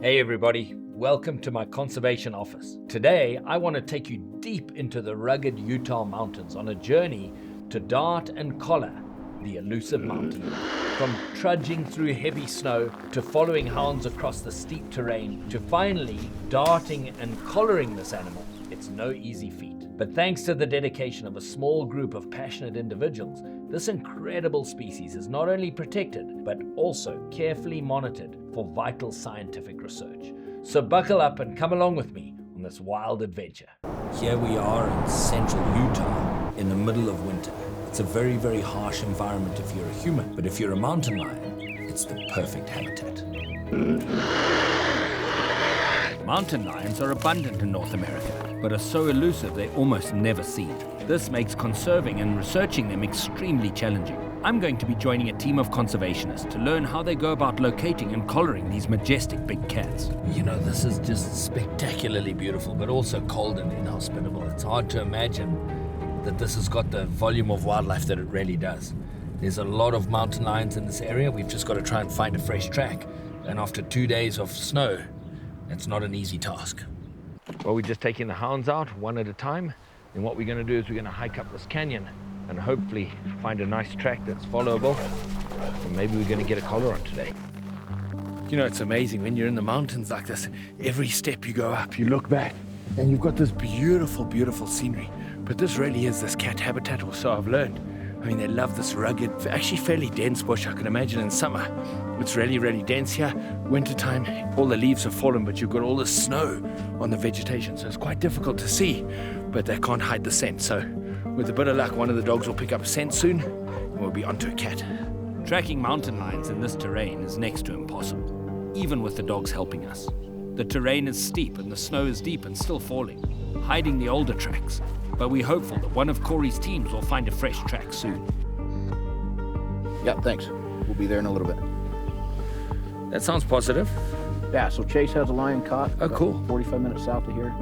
Hey everybody, welcome to my conservation office. Today, I want to take you deep into the rugged Utah mountains on a journey to dart and collar the elusive mountain. From trudging through heavy snow, to following hounds across the steep terrain, to finally darting and collaring this animal, it's no easy feat. But thanks to the dedication of a small group of passionate individuals, this incredible species is not only protected, but also carefully monitored for vital scientific research. So buckle up and come along with me on this wild adventure. Here we are in central Utah, in the middle of winter. It's a very, very harsh environment if you're a human, but if you're a mountain lion, it's the perfect habitat. Mountain lions are abundant in North America, but are so elusive they're almost never seen. This makes conserving and researching them extremely challenging. I'm going to be joining a team of conservationists to learn how they go about locating and collaring these majestic big cats. You know, this is just spectacularly beautiful, but also cold and inhospitable. It's hard to imagine that this has got the volume of wildlife that it really does. There's a lot of mountain lions in this area. We've just got to try and find a fresh track. And after 2 days of snow, it's not an easy task. Well, we're just taking the hounds out one at a time. And what we're going to do is we're going to hike up this canyon and hopefully find a nice track that's followable. And maybe we're going to get a collar on today. You know, it's amazing when you're in the mountains like this. Every step you go up, you look back and you've got this beautiful, beautiful scenery. But this really is this cat habitat, or so I've learned. I mean, they love this rugged, actually fairly dense bush. I can imagine in summer, it's really, really dense here. Wintertime, all the leaves have fallen, but you've got all this snow on the vegetation. So it's quite difficult to see, but they can't hide the scent. So with a bit of luck, one of the dogs will pick up a scent soon, and we'll be onto a cat. Tracking mountain lions in this terrain is next to impossible, even with the dogs helping us. The terrain is steep and the snow is deep and still falling, hiding the older tracks. But we're hopeful that one of Corey's teams will find a fresh track soon. Yeah, thanks. We'll be there in a little bit. That sounds positive. Yeah, so Chase has a lion caught. Oh, cool. 45 minutes south of here.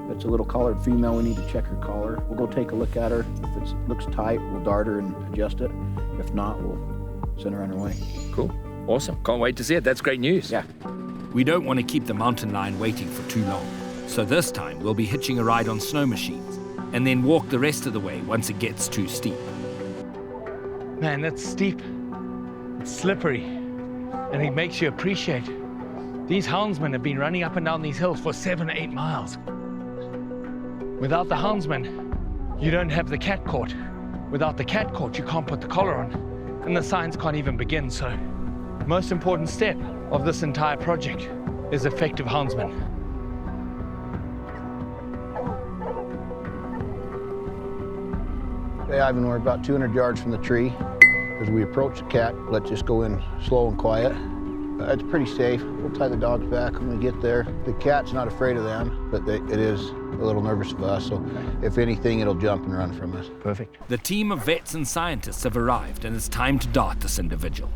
It's a little collared female. We need to check her collar. We'll go take a look at her. If it looks tight, we'll dart her and adjust it. If not, we'll send her on her way. Cool. Awesome. Can't wait to see it. That's great news. Yeah. We don't want to keep the mountain lion waiting for too long. So this time, we'll be hitching a ride on snow machines and then walk the rest of the way once it gets too steep. Man, that's steep. It's slippery. And it makes you appreciate these houndsmen have been running up and down these hills for 7 or 8 miles. Without the houndsman, you don't have the cat caught. Without the cat caught, you can't put the collar on. And the science can't even begin. So the most important step of this entire project is effective houndsmen. Okay, Ivan, we're about 200 yards from the tree. As we approach the cat, let's just go in slow and quiet. It's pretty safe. We'll tie the dogs back when we get there. The cat's not afraid of them, but it is a little nervous of us, so if anything, it'll jump and run from us. Perfect. The team of vets and scientists have arrived, and it's time to dart this individual.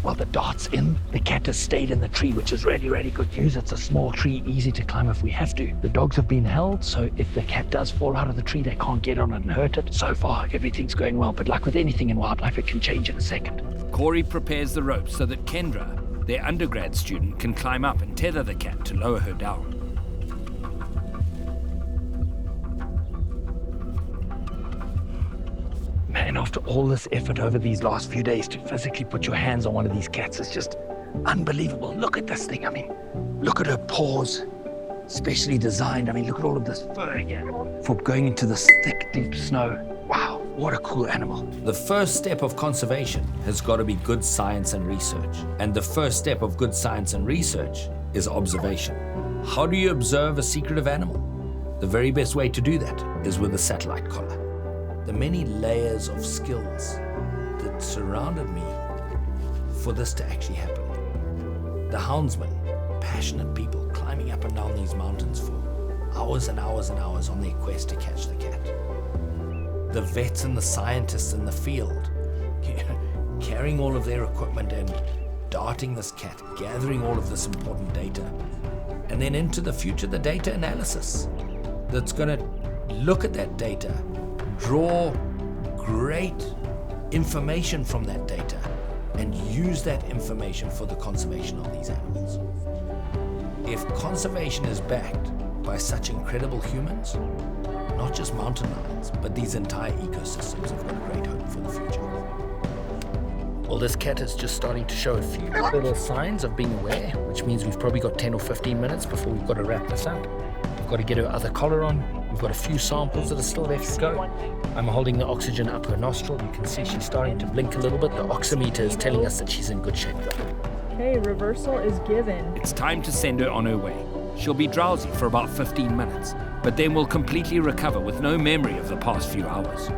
Well, the dart's in. The cat has stayed in the tree, which is really, really good news. It's a small tree, easy to climb if we have to. The dogs have been held, so if the cat does fall out of the tree, they can't get on it and hurt it. So far, everything's going well, but like with anything in wildlife, it can change in a second. Corey prepares the ropes so that Kendra, their undergrad student, can climb up and tether the cat to lower her down. Man, after all this effort over these last few days to physically put your hands on one of these cats is just unbelievable. Look at this thing. I mean, look at her paws, specially designed. I mean, look at all of this fur here for going into this thick, deep snow. Wow, what a cool animal. The first step of conservation has got to be good science and research. And the first step of good science and research is observation. How do you observe a secretive animal? The very best way to do that is with a satellite collar. The many layers of skills that surrounded me for this to actually happen. The houndsmen, passionate people climbing up and down these mountains for hours and hours and hours on their quest to catch the cat. The vets and the scientists in the field, carrying all of their equipment and darting this cat, gathering all of this important data. And then into the future, the data analysis that's going to look at that data, draw great information from that data, and use that information for the conservation of these animals. If conservation is backed by such incredible humans, not just mountain lions, but these entire ecosystems have got great hope for the future. Well, this cat is just starting to show a few little signs of being aware, which means we've probably got 10 or 15 minutes before we've got to wrap this up. We've got to get her other collar on. We've got a few samples that are still left to go. I'm holding the oxygen up her nostril. You can see she's starting to blink a little bit. The oximeter is telling us that she's in good shape. Okay, reversal is given. It's time to send her on her way. She'll be drowsy for about 15 minutes, but then will completely recover with no memory of the past few hours.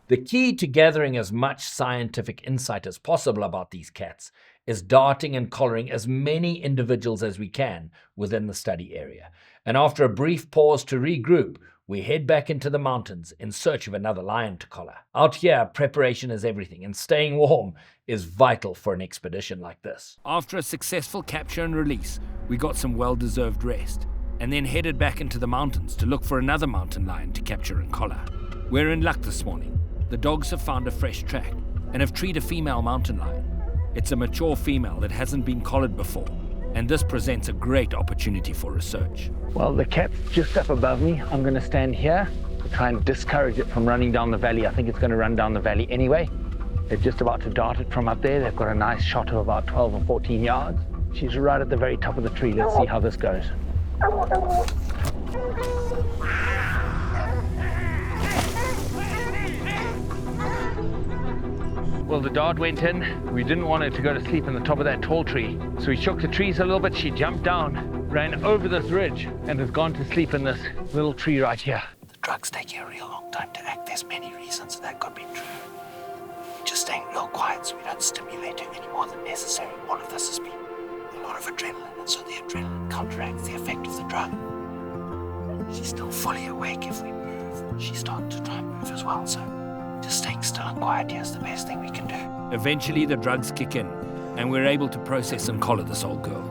The key to gathering as much scientific insight as possible about these cats is darting and collaring as many individuals as we can within the study area. And after a brief pause to regroup, we head back into the mountains in search of another lion to collar. Out here, preparation is everything, and staying warm is vital for an expedition like this. After a successful capture and release, we got some well-deserved rest, and then headed back into the mountains to look for another mountain lion to capture and collar. We're in luck this morning. The dogs have found a fresh track and have treed a female mountain lion. It's a mature female that hasn't been collared before, and this presents a great opportunity for research. Well, the cat's just up above me. I'm going to stand here to try and discourage it from running down the valley. I think it's going to run down the valley anyway. They're just about to dart it from up there. They've got a nice shot of about 12 or 14 yards. She's right at the very top of the tree. Let's see how this goes. Well, the dart went in. We didn't want her to go to sleep in the top of that tall tree. So we shook the trees a little bit. She jumped down, ran over this ridge, and has gone to sleep in this little tree right here. The drugs take a real long time to act. There's many reasons that could be true. Just staying real quiet so we don't stimulate her any more than necessary. All of this has been a lot of adrenaline, and so the adrenaline counteracts the effect of the drug. She's still fully awake. If we move, she starts to try and move as well, so just staying still and quiet here is the best thing we can do. Eventually the drugs kick in, and we're able to process and collar this old girl.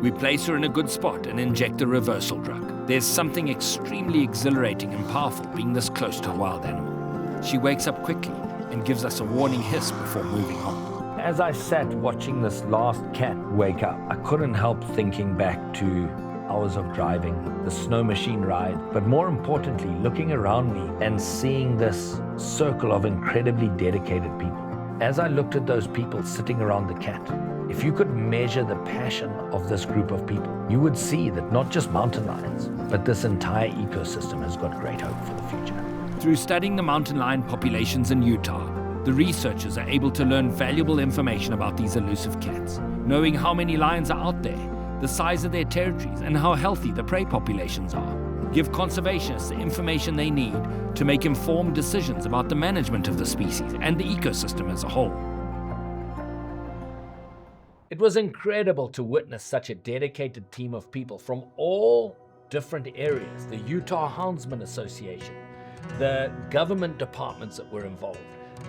We place her in a good spot and inject the reversal drug. There's something extremely exhilarating and powerful being this close to a wild animal. She wakes up quickly and gives us a warning hiss before moving on. As I sat watching this last cat wake up, I couldn't help thinking back to hours of driving, the snow machine ride, but more importantly, looking around me and seeing this circle of incredibly dedicated people. As I looked at those people sitting around the cat, if you could measure the passion of this group of people, you would see that not just mountain lions, but this entire ecosystem has got great hope for the future. Through studying the mountain lion populations in Utah, the researchers are able to learn valuable information about these elusive cats, knowing how many lions are out there, the size of their territories, and how healthy the prey populations are. Give conservationists the information they need to make informed decisions about the management of the species and the ecosystem as a whole. It was incredible to witness such a dedicated team of people from all different areas, the Utah Houndsman Association, the government departments that were involved,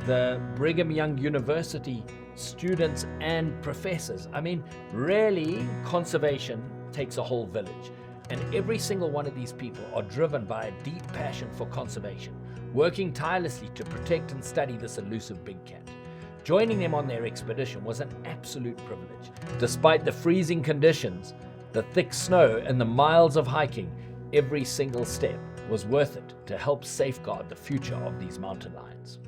the Brigham Young University students and professors. I mean, really, conservation takes a whole village. And every single one of these people are driven by a deep passion for conservation, working tirelessly to protect and study this elusive big cat. Joining them on their expedition was an absolute privilege. Despite the freezing conditions, the thick snow, and the miles of hiking, every single step was worth it to help safeguard the future of these mountain lions.